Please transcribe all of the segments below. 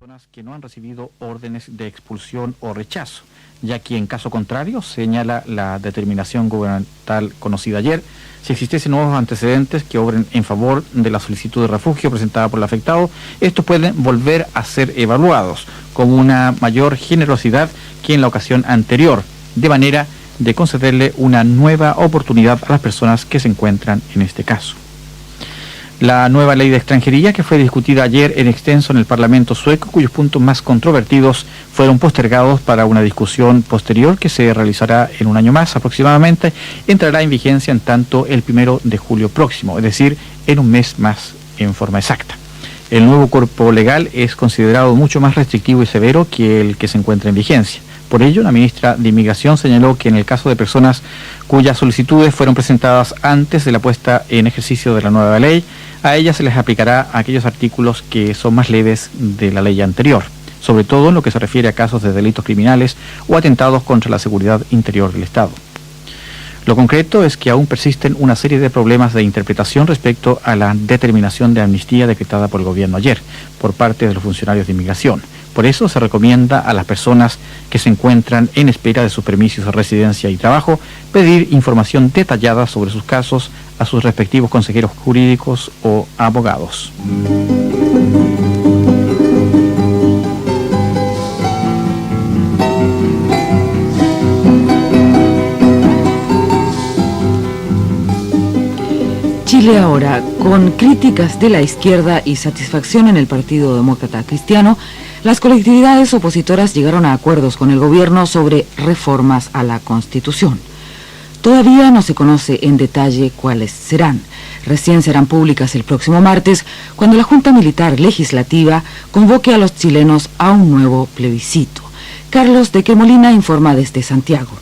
personas que no han recibido órdenes de expulsión o rechazo, ya que en caso contrario, señala la determinación gubernamental conocida ayer, si existiesen nuevos antecedentes que obren en favor de la solicitud de refugio presentada por el afectado, estos pueden volver a ser evaluados con una mayor generosidad que en la ocasión anterior, de manera de concederle una nueva oportunidad a las personas que se encuentran en este caso. La nueva ley de extranjería, que fue discutida ayer en extenso en el Parlamento sueco, cuyos puntos más controvertidos fueron postergados para una discusión posterior que se realizará en un año más aproximadamente, entrará en vigencia en tanto el 1 de julio próximo, es decir, en un mes más en forma exacta. El nuevo cuerpo legal es considerado mucho más restrictivo y severo que el que se encuentra en vigencia. Por ello, la ministra de Inmigración señaló que en el caso de personas cuyas solicitudes fueron presentadas antes de la puesta en ejercicio de la nueva ley, a ellas se les aplicará aquellos artículos que son más leves de la ley anterior, sobre todo en lo que se refiere a casos de delitos criminales o atentados contra la seguridad interior del Estado. Lo concreto es que aún persisten una serie de problemas de interpretación respecto a la determinación de amnistía decretada por el gobierno ayer, por parte de los funcionarios de inmigración. Por eso se recomienda a las personas que se encuentran en espera de sus permisos de residencia y trabajo pedir información detallada sobre sus casos a sus respectivos consejeros jurídicos o abogados. Chile ahora, con críticas de la izquierda y satisfacción en el Partido Demócrata Cristiano, las colectividades opositoras llegaron a acuerdos con el gobierno sobre reformas a la Constitución. Todavía no se conoce en detalle cuáles serán. Recién serán públicas el próximo martes, cuando la Junta Militar Legislativa convoque a los chilenos a un nuevo plebiscito. Carlos de Quemolina informa desde Santiago.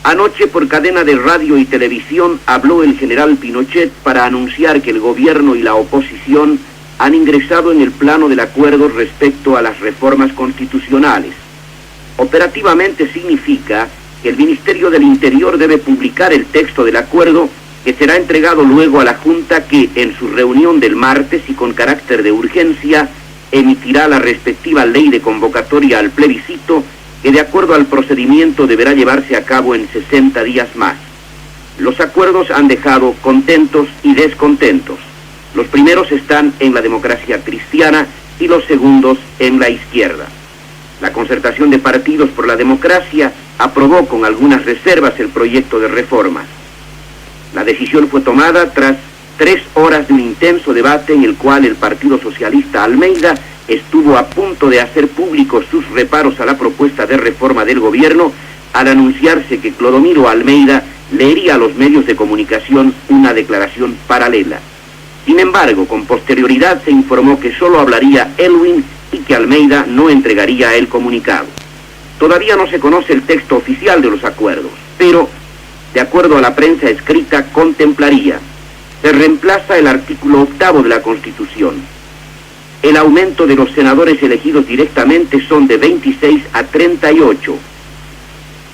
Anoche por cadena de radio y televisión habló el general Pinochet para anunciar que el gobierno y la oposición han ingresado en el plano del acuerdo respecto a las reformas constitucionales. Operativamente significa que el Ministerio del Interior debe publicar el texto del acuerdo, que será entregado luego a la Junta, que en su reunión del martes y con carácter de urgencia emitirá la respectiva ley de convocatoria al plebiscito, que de acuerdo al procedimiento deberá llevarse a cabo en 60 días más. Los acuerdos han dejado contentos y descontentos. Los primeros están en la democracia cristiana y los segundos en la izquierda. La Concertación de Partidos por la Democracia aprobó con algunas reservas el proyecto de reformas. La decisión fue tomada tras 3 horas de un intenso debate en el cual el Partido Socialista Almeida estuvo a punto de hacer públicos sus reparos a la propuesta de reforma del gobierno al anunciarse que Clodomiro Almeida leería a los medios de comunicación una declaración paralela. Sin embargo, con posterioridad se informó que solo hablaría Elwin y que Almeida no entregaría el comunicado. Todavía no se conoce el texto oficial de los acuerdos, pero, de acuerdo a la prensa escrita, contemplaría: se reemplaza el artículo 8º de la Constitución. El aumento de los senadores elegidos directamente son de 26 a 38.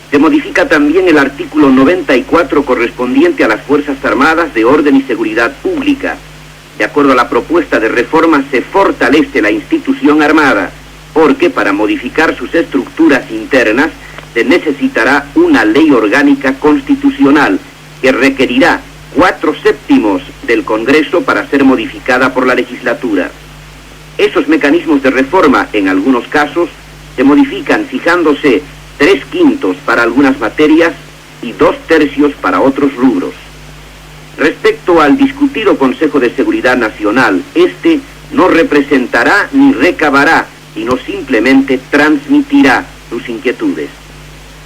Se modifica también el artículo 94 correspondiente a las Fuerzas Armadas de Orden y Seguridad Pública. De acuerdo a la propuesta de reforma, se fortalece la institución armada, porque para modificar sus estructuras internas se necesitará una ley orgánica constitucional que requerirá 4/7 del Congreso para ser modificada por la legislatura. Esos mecanismos de reforma, en algunos casos, se modifican fijándose 3/5 para algunas materias y 2/3 para otros rubros. Respecto al discutido Consejo de Seguridad Nacional, este no representará ni recabará, sino simplemente transmitirá sus inquietudes.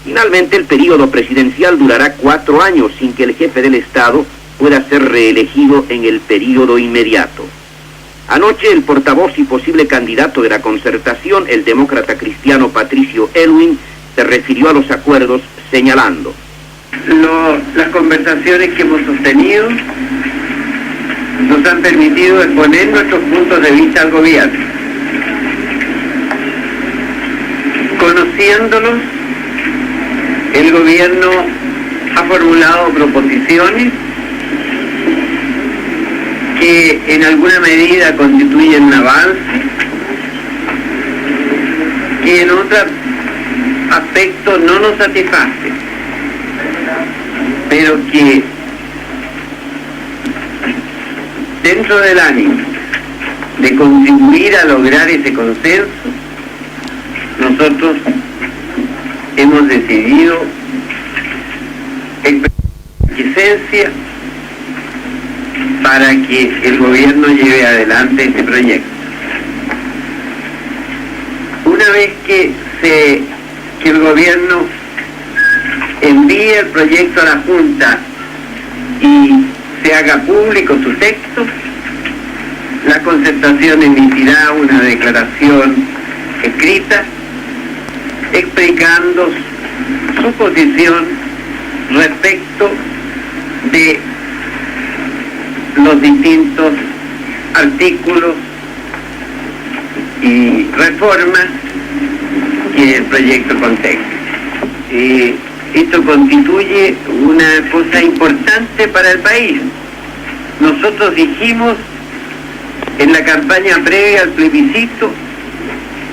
Finalmente, el período presidencial durará 4 años sin que el jefe del Estado pueda ser reelegido en el período inmediato. Anoche, el portavoz y posible candidato de la Concertación, el demócrata cristiano Patricio Elwin, se refirió a los acuerdos señalando: las conversaciones que hemos sostenido nos han permitido exponer nuestros puntos de vista al gobierno. Conociéndolos, el gobierno ha formulado proposiciones que en alguna medida constituyen un avance, que en otros aspectos no nos satisface, pero que dentro del ánimo de contribuir a lograr ese consenso, nosotros hemos decidido esencia para que el gobierno lleve adelante este proyecto. Una vez que el gobierno envíe el proyecto a la Junta y se haga público su texto, la Concertación emitirá una declaración escrita explicando su posición respecto de los distintos artículos y reformas que el proyecto contiene. Esto constituye una cosa importante para el país. Nosotros dijimos en la campaña previa al plebiscito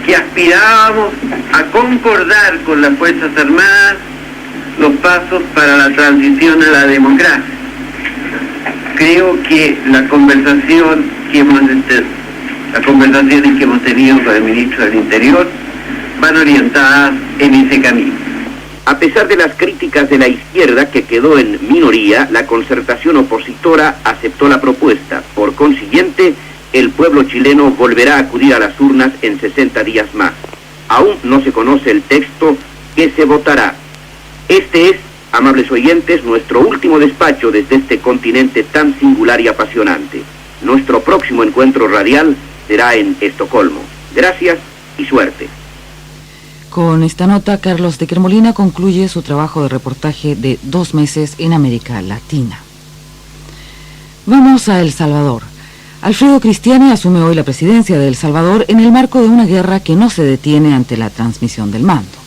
que aspirábamos a concordar con las Fuerzas Armadas los pasos para la transición a la democracia. Creo que las conversaciones que hemos tenido con el ministro del Interior van orientadas en ese camino. A pesar de las críticas de la izquierda, que quedó en minoría, la Concertación opositora aceptó la propuesta. Por consiguiente, el pueblo chileno volverá a acudir a las urnas en 60 días más. Aún no se conoce el texto que se votará. Este es, amables oyentes, nuestro último despacho desde este continente tan singular y apasionante. Nuestro próximo encuentro radial será en Estocolmo. Gracias y suerte. Con esta nota, Carlos de Quermolina concluye su trabajo de reportaje de 2 meses en América Latina. Vamos a El Salvador. Alfredo Cristiani asume hoy la presidencia de El Salvador en el marco de una guerra que no se detiene ante la transmisión del mando.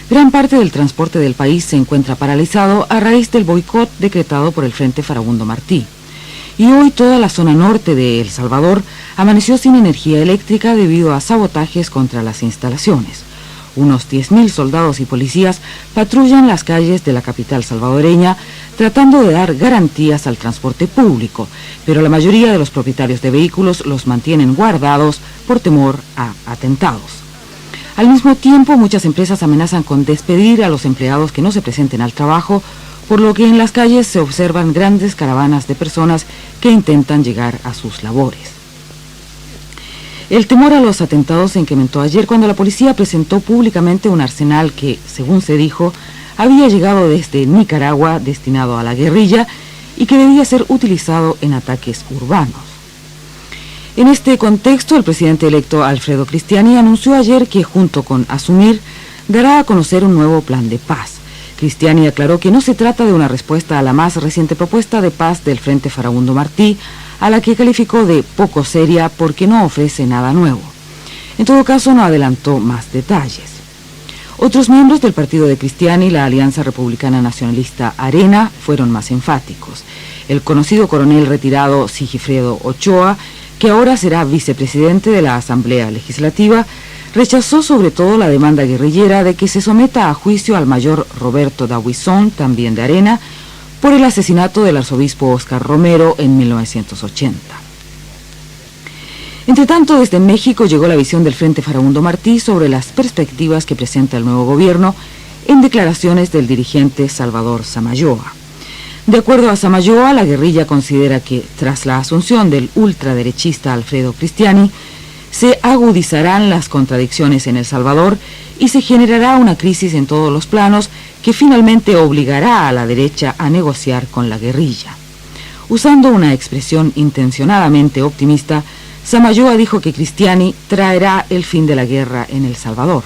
Gran parte del transporte del país se encuentra paralizado a raíz del boicot decretado por el Frente Farabundo Martí. Y hoy toda la zona norte de El Salvador amaneció sin energía eléctrica debido a sabotajes contra las instalaciones. Unos 10.000 soldados y policías patrullan las calles de la capital salvadoreña tratando de dar garantías al transporte público, pero la mayoría de los propietarios de vehículos los mantienen guardados por temor a atentados. Al mismo tiempo, muchas empresas amenazan con despedir a los empleados que no se presenten al trabajo, por lo que en las calles se observan grandes caravanas de personas que intentan llegar a sus labores. El temor a los atentados se incrementó ayer cuando la policía presentó públicamente un arsenal que, según se dijo, había llegado desde Nicaragua destinado a la guerrilla y que debía ser utilizado en ataques urbanos. En este contexto, el presidente electo Alfredo Cristiani anunció ayer que, junto con Asumir, dará a conocer un nuevo plan de paz. Cristiani aclaró que no se trata de una respuesta a la más reciente propuesta de paz del Frente Farabundo Martí, a la que calificó de poco seria porque no ofrece nada nuevo. En todo caso, no adelantó más detalles. Otros miembros del partido de Cristiani, la Alianza Republicana Nacionalista Arena, fueron más enfáticos. El conocido coronel retirado Sigifredo Ochoa, que ahora será vicepresidente de la Asamblea Legislativa, rechazó sobre todo la demanda guerrillera de que se someta a juicio al mayor Roberto Dahuizón, también de Arena, por el asesinato del arzobispo Óscar Romero en 1980. Entretanto, desde México llegó la visión del Frente Farabundo Martí sobre las perspectivas que presenta el nuevo gobierno en declaraciones del dirigente Salvador Samayoa. De acuerdo a Samayoa, la guerrilla considera que, tras la asunción del ultraderechista Alfredo Cristiani, se agudizarán las contradicciones en El Salvador y se generará una crisis en todos los planos que finalmente obligará a la derecha a negociar con la guerrilla. Usando una expresión intencionadamente optimista, Samayoa dijo que Cristiani traerá el fin de la guerra en El Salvador.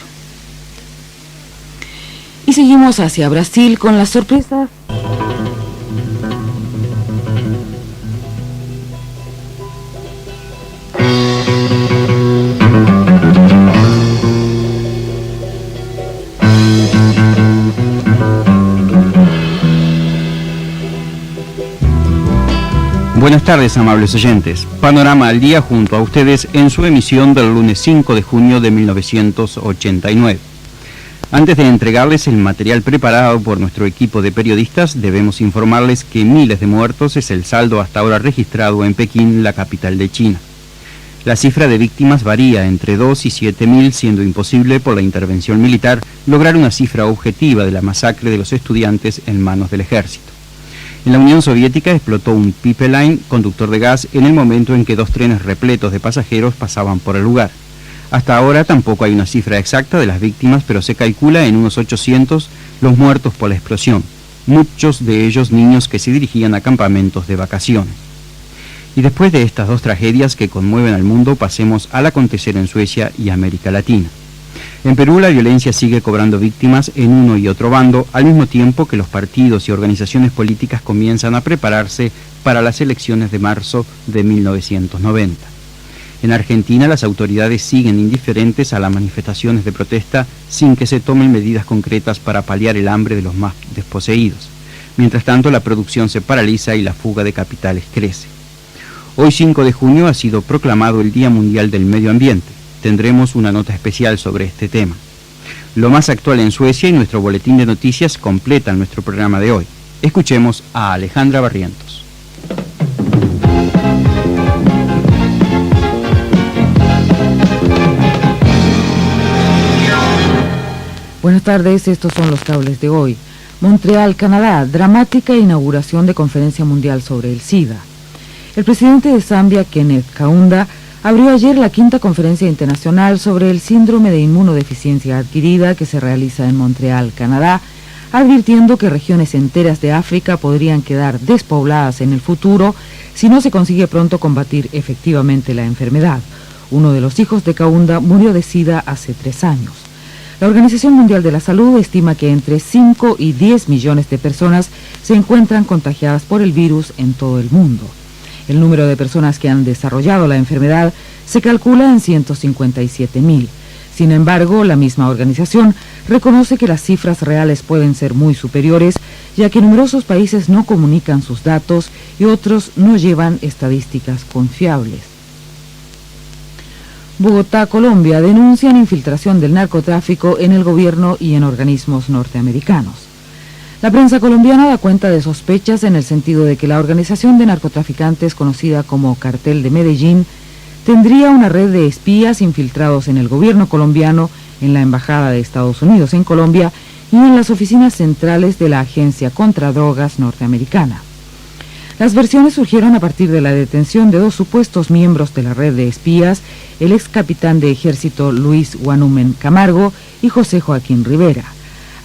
Y seguimos hacia Brasil con las sorpresas. Buenas tardes, amables oyentes. Panorama al día junto a ustedes en su emisión del lunes 5 de junio de 1989. Antes de entregarles el material preparado por nuestro equipo de periodistas, debemos informarles que miles de muertos es el saldo hasta ahora registrado en Pekín, la capital de China. La cifra de víctimas varía entre 2 y 7.000, siendo imposible por la intervención militar lograr una cifra objetiva de la masacre de los estudiantes en manos del ejército. En la Unión Soviética explotó un pipeline conductor de gas en el momento en que 2 trenes repletos de pasajeros pasaban por el lugar. Hasta ahora tampoco hay una cifra exacta de las víctimas, pero se calcula en unos 800 los muertos por la explosión, muchos de ellos niños que se dirigían a campamentos de vacaciones. Y después de estas 2 tragedias que conmueven al mundo, pasemos al acontecer en Suecia y América Latina. En Perú la violencia sigue cobrando víctimas en uno y otro bando, al mismo tiempo que los partidos y organizaciones políticas comienzan a prepararse para las elecciones de marzo de 1990. En Argentina las autoridades siguen indiferentes a las manifestaciones de protesta sin que se tomen medidas concretas para paliar el hambre de los más desposeídos. Mientras tanto, la producción se paraliza y la fuga de capitales crece. Hoy 5 de junio ha sido proclamado el Día Mundial del Medio Ambiente. Tendremos una nota especial sobre este tema. Lo más actual en Suecia y nuestro boletín de noticias completan nuestro programa de hoy. Escuchemos a Alejandra Barrientos. Buenas tardes, estos son los cables de hoy. Montreal, Canadá, dramática inauguración de conferencia mundial sobre el SIDA. El presidente de Zambia, Kenneth Kaunda, abrió ayer la 5ª conferencia internacional sobre el síndrome de inmunodeficiencia adquirida que se realiza en Montreal, Canadá, advirtiendo que regiones enteras de África podrían quedar despobladas en el futuro si no se consigue pronto combatir efectivamente la enfermedad. Uno de los hijos de Kaunda murió de SIDA hace 3 años. La Organización Mundial de la Salud estima que entre 5 y 10 millones de personas se encuentran contagiadas por el virus en todo el mundo. El número de personas que han desarrollado la enfermedad se calcula en 157.000. Sin embargo, la misma organización reconoce que las cifras reales pueden ser muy superiores, ya que numerosos países no comunican sus datos y otros no llevan estadísticas confiables. Bogotá, Colombia, denuncian infiltración del narcotráfico en el gobierno y en organismos norteamericanos. La prensa colombiana da cuenta de sospechas en el sentido de que la organización de narcotraficantes conocida como Cartel de Medellín tendría una red de espías infiltrados en el gobierno colombiano, en la Embajada de Estados Unidos en Colombia y en las oficinas centrales de la Agencia contra Drogas norteamericana. Las versiones surgieron a partir de la detención de 2 supuestos miembros de la red de espías, el ex capitán de ejército Luis Guanumen Camargo y José Joaquín Rivera.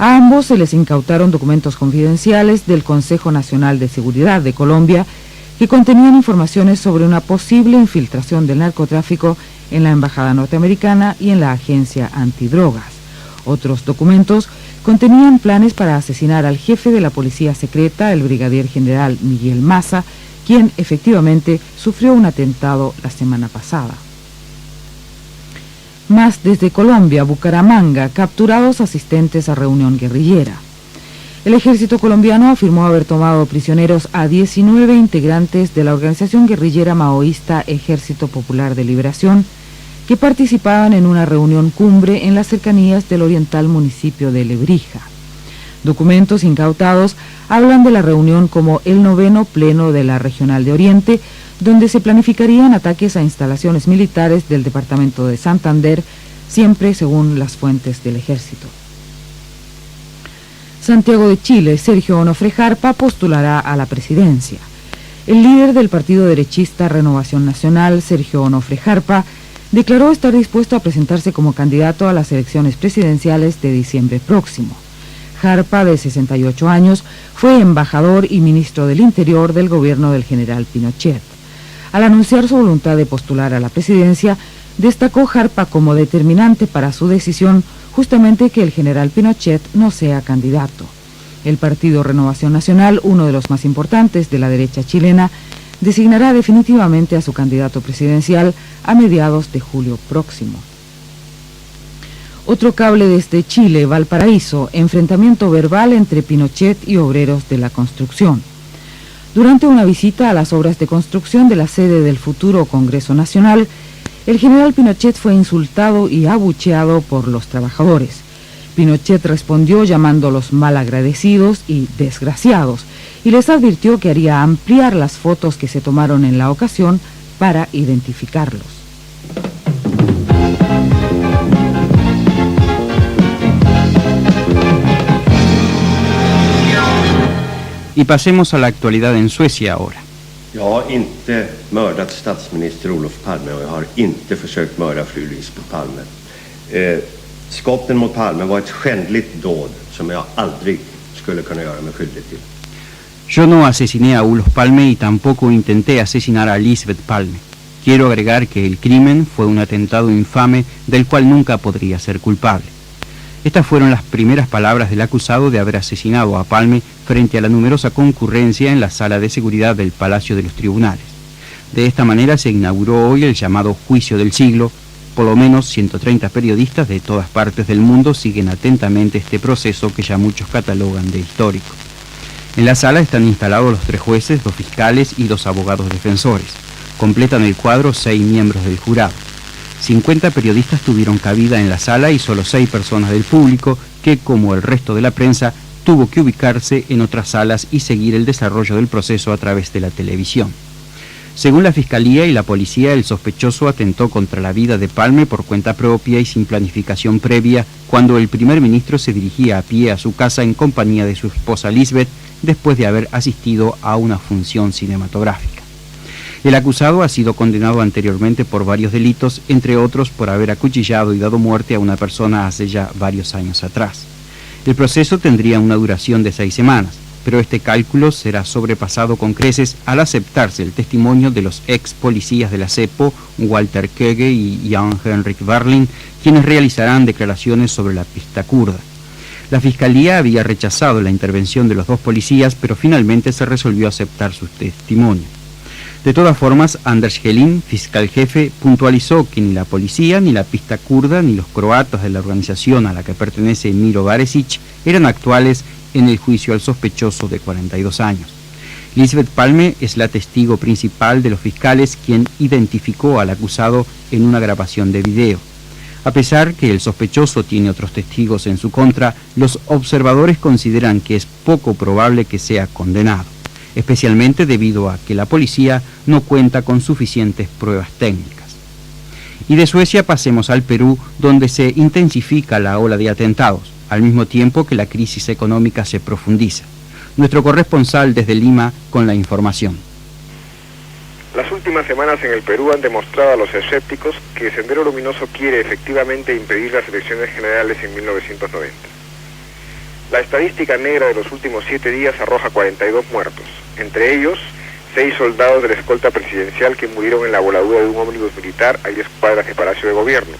A ambos se les incautaron documentos confidenciales del Consejo Nacional de Seguridad de Colombia que contenían informaciones sobre una posible infiltración del narcotráfico en la Embajada norteamericana y en la Agencia Antidrogas. Otros documentos contenían planes para asesinar al jefe de la policía secreta, el brigadier general Miguel Maza, quien efectivamente sufrió un atentado la semana pasada. Más desde Colombia, Bucaramanga, capturados asistentes a reunión guerrillera. El ejército colombiano afirmó haber tomado prisioneros a 19 integrantes de la organización guerrillera maoísta Ejército Popular de Liberación, que participaban en una reunión cumbre en las cercanías del oriental municipio de Lebrija. Documentos incautados hablan de la reunión como el 9º pleno de la Regional de Oriente, donde se planificarían ataques a instalaciones militares del departamento de Santander, siempre según las fuentes del ejército. Santiago de Chile, Sergio Onofre Jarpa postulará a la presidencia. El líder del partido derechista Renovación Nacional, Sergio Onofre Jarpa, declaró estar dispuesto a presentarse como candidato a las elecciones presidenciales de diciembre próximo. Jarpa, de 68 años, fue embajador y ministro del Interior del gobierno del general Pinochet. Al anunciar su voluntad de postular a la presidencia, destacó Jarpa como determinante para su decisión justamente que el general Pinochet no sea candidato. El partido Renovación Nacional, uno de los más importantes de la derecha chilena, designará definitivamente a su candidato presidencial a mediados de julio próximo. Otro cable desde Chile, Valparaíso, enfrentamiento verbal entre Pinochet y obreros de la construcción. Durante una visita a las obras de construcción de la sede del futuro Congreso Nacional, el general Pinochet fue insultado y abucheado por los trabajadores. Pinochet respondió llamándolos malagradecidos y desgraciados, y les advirtió que haría ampliar las fotos que se tomaron en la ocasión para identificarlos. Y pasemos a la actualidad en Suecia ahora. Jag har inte mördat statsminister Olof Palme och jag har inte försökt mörda fru Lisbeth Palme. Skotten mot Palme var ett skändligt dåd som jag aldrig skulle kunna göra mig skyldig till. Yo no asesiné a Olof Palme y tampoco intenté asesinar a Lisbeth Palme. Quiero agregar que el crimen fue un atentado infame del cual nunca podría ser culpable. Estas fueron las primeras palabras del acusado de haber asesinado a Palme frente a la numerosa concurrencia en la sala de seguridad del Palacio de los Tribunales. De esta manera se inauguró hoy el llamado Juicio del Siglo. Por lo menos 130 periodistas de todas partes del mundo siguen atentamente este proceso que ya muchos catalogan de histórico. En la sala están instalados los 3 jueces, 2 fiscales y 2 abogados defensores. Completan el cuadro 6 miembros del jurado. 50 periodistas tuvieron cabida en la sala y solo 6 personas del público que, como el resto de la prensa, tuvo que ubicarse en otras salas y seguir el desarrollo del proceso a través de la televisión. Según la Fiscalía y la Policía, el sospechoso atentó contra la vida de Palme por cuenta propia y sin planificación previa cuando el primer ministro se dirigía a pie a su casa en compañía de su esposa Lisbeth después de haber asistido a una función cinematográfica. El acusado ha sido condenado anteriormente por varios delitos, entre otros por haber acuchillado y dado muerte a una persona hace ya varios años atrás. El proceso tendría una duración de 6 semanas, pero este cálculo será sobrepasado con creces al aceptarse el testimonio de los ex policías de la CEPO, Walter Köge y Jan Henrik Berling, quienes realizarán declaraciones sobre la pista kurda. La Fiscalía había rechazado la intervención de los 2 policías, pero finalmente se resolvió aceptar sus testimonios. De todas formas, Anders Helin, fiscal jefe, puntualizó que ni la policía, ni la pista kurda, ni los croatas de la organización a la que pertenece Miro Baresic eran actuales en el juicio al sospechoso de 42 años. Lisbeth Palme es la testigo principal de los fiscales, quien identificó al acusado en una grabación de video. A pesar que el sospechoso tiene otros testigos en su contra, los observadores consideran que es poco probable que sea condenado, especialmente debido a que la policía no cuenta con suficientes pruebas técnicas. Y de Suecia pasemos al Perú, donde se intensifica la ola de atentados, al mismo tiempo que la crisis económica se profundiza. Nuestro corresponsal desde Lima con la información. Las últimas semanas en el Perú han demostrado a los escépticos que Sendero Luminoso quiere efectivamente impedir las elecciones generales en 1990. La estadística negra de los últimos 7 días arroja 42 muertos, entre ellos 6 soldados de la escolta presidencial que murieron en la voladura de un ómnibus militar a 10 cuadras de Palacio de Gobierno,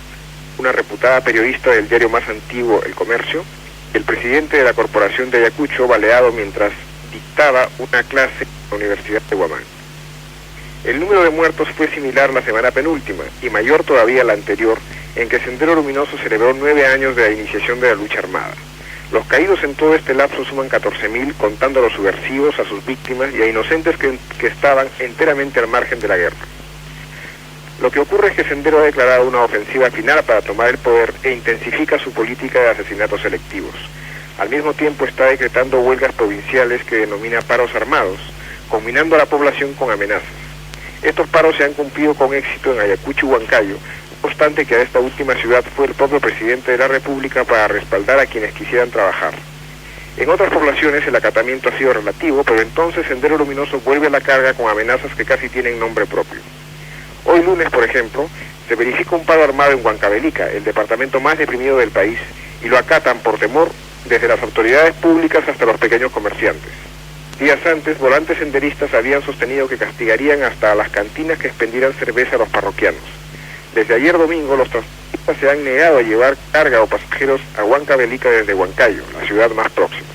una reputada periodista del diario más antiguo, El Comercio, y el presidente de la Corporación de Ayacucho, baleado mientras dictaba una clase en la Universidad de Guamán. El número de muertos fue similar la semana penúltima y mayor todavía la anterior, en que Sendero Luminoso celebró 9 años de la iniciación de la lucha armada. Los caídos en todo este lapso suman 14.000, contando a los subversivos, a sus víctimas y a inocentes que estaban enteramente al margen de la guerra. Lo que ocurre es que Sendero ha declarado una ofensiva final para tomar el poder e intensifica su política de asesinatos selectivos. Al mismo tiempo está decretando huelgas provinciales que denomina paros armados, combinando a la población con amenazas. Estos paros se han cumplido con éxito en Ayacucho y Huancayo, no obstante que a esta última ciudad fue el propio presidente de la República para respaldar a quienes quisieran trabajar. En otras poblaciones el acatamiento ha sido relativo, pero entonces Sendero Luminoso vuelve a la carga con amenazas que casi tienen nombre propio. Hoy lunes, por ejemplo, se verifica un paro armado en Huancavelica, el departamento más deprimido del país, y lo acatan por temor desde las autoridades públicas hasta los pequeños comerciantes. Días antes, volantes senderistas habían sostenido que castigarían hasta a las cantinas que expendieran cerveza a los parroquianos. Desde ayer domingo, los transportistas se han negado a llevar carga o pasajeros a Huancavelica desde Huancayo, la ciudad más próxima.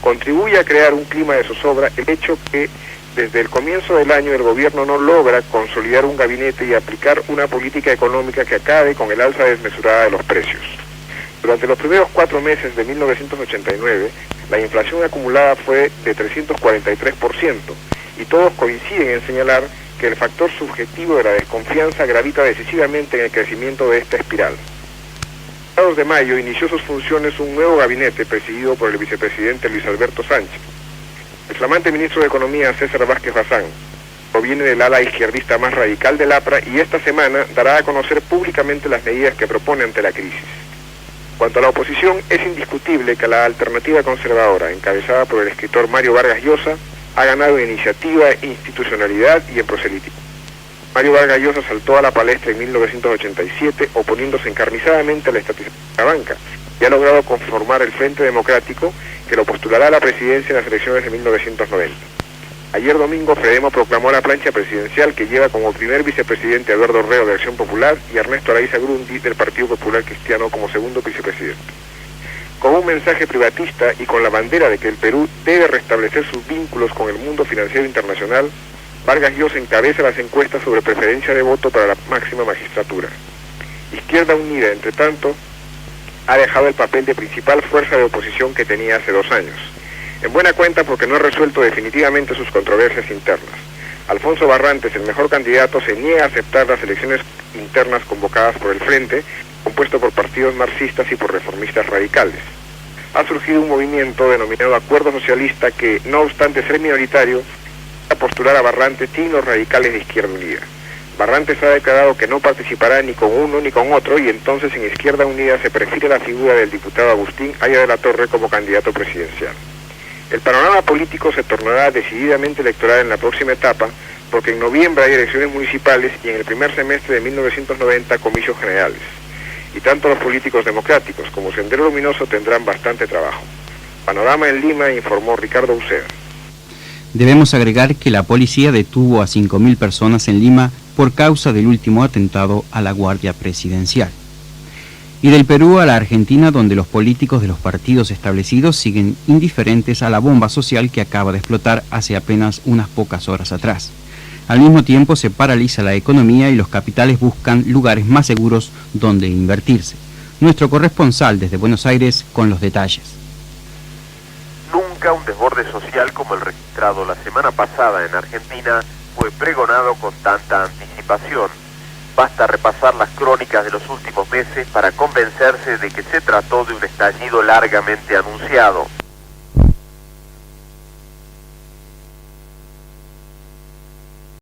Contribuye a crear un clima de zozobra el hecho que desde el comienzo del año el gobierno no logra consolidar un gabinete y aplicar una política económica que acabe con el alza desmesurada de los precios. Durante los primeros 4 meses de 1989, La inflación acumulada fue de 343% y todos coinciden en señalar que el factor subjetivo de la desconfianza gravita decisivamente en el crecimiento de esta espiral. A mediados de mayo inició sus funciones un nuevo gabinete presidido por el vicepresidente Luis Alberto Sánchez. El flamante ministro de Economía, César Vázquez Bazán, proviene del ala izquierdista más radical del APRA y esta semana dará a conocer públicamente las medidas que propone ante la crisis. Cuanto a la oposición, es indiscutible que la alternativa conservadora, encabezada por el escritor Mario Vargas Llosa, ha ganado en iniciativa, institucionalidad y en proselitismo. Mario Vargas Llosa saltó a la palestra en 1987 oponiéndose encarnizadamente a la estatización de la banca y ha logrado conformar el Frente Democrático que lo postulará a la presidencia en las elecciones de 1990. Ayer domingo, Fredemo proclamó la plancha presidencial que lleva como primer vicepresidente a Eduardo Reo de Acción Popular y Ernesto Araiza Grundi del Partido Popular Cristiano como segundo vicepresidente. Con un mensaje privatista y con la bandera de que el Perú debe restablecer sus vínculos con el mundo financiero internacional, Vargas Llosa encabeza las encuestas sobre preferencia de voto para la máxima magistratura. Izquierda Unida, entre tanto, ha dejado el papel de principal fuerza de oposición que tenía hace 2 años. En buena cuenta porque no ha resuelto definitivamente sus controversias internas. Alfonso Barrantes, el mejor candidato, se niega a aceptar las elecciones internas convocadas por el Frente, compuesto por partidos marxistas y por reformistas radicales. Ha surgido un movimiento denominado Acuerdo Socialista que, no obstante ser minoritario, va a postular a Barrantes y los radicales de Izquierda Unida. Barrantes ha declarado que no participará ni con uno ni con otro y entonces en Izquierda Unida se prefiere la figura del diputado Agustín Aya de la Torre como candidato presidencial. El panorama político se tornará decididamente electoral en la próxima etapa porque en noviembre hay elecciones municipales y en el primer semestre de 1990 comicios generales. Y tanto los políticos democráticos como Sendero Luminoso tendrán bastante trabajo. Panorama en Lima, informó Ricardo Uceda. Debemos agregar que la policía detuvo a 5.000 personas en Lima por causa del último atentado a la Guardia Presidencial. Y del Perú a la Argentina, donde los políticos de los partidos establecidos siguen indiferentes a la bomba social que acaba de explotar hace apenas unas pocas horas atrás. Al mismo tiempo se paraliza la economía y los capitales buscan lugares más seguros donde invertirse. Nuestro corresponsal desde Buenos Aires con los detalles. Nunca un desborde social como el registrado la semana pasada en Argentina fue pregonado con tanta anticipación. Basta repasar las crónicas de los últimos meses para convencerse de que se trató de un estallido largamente anunciado.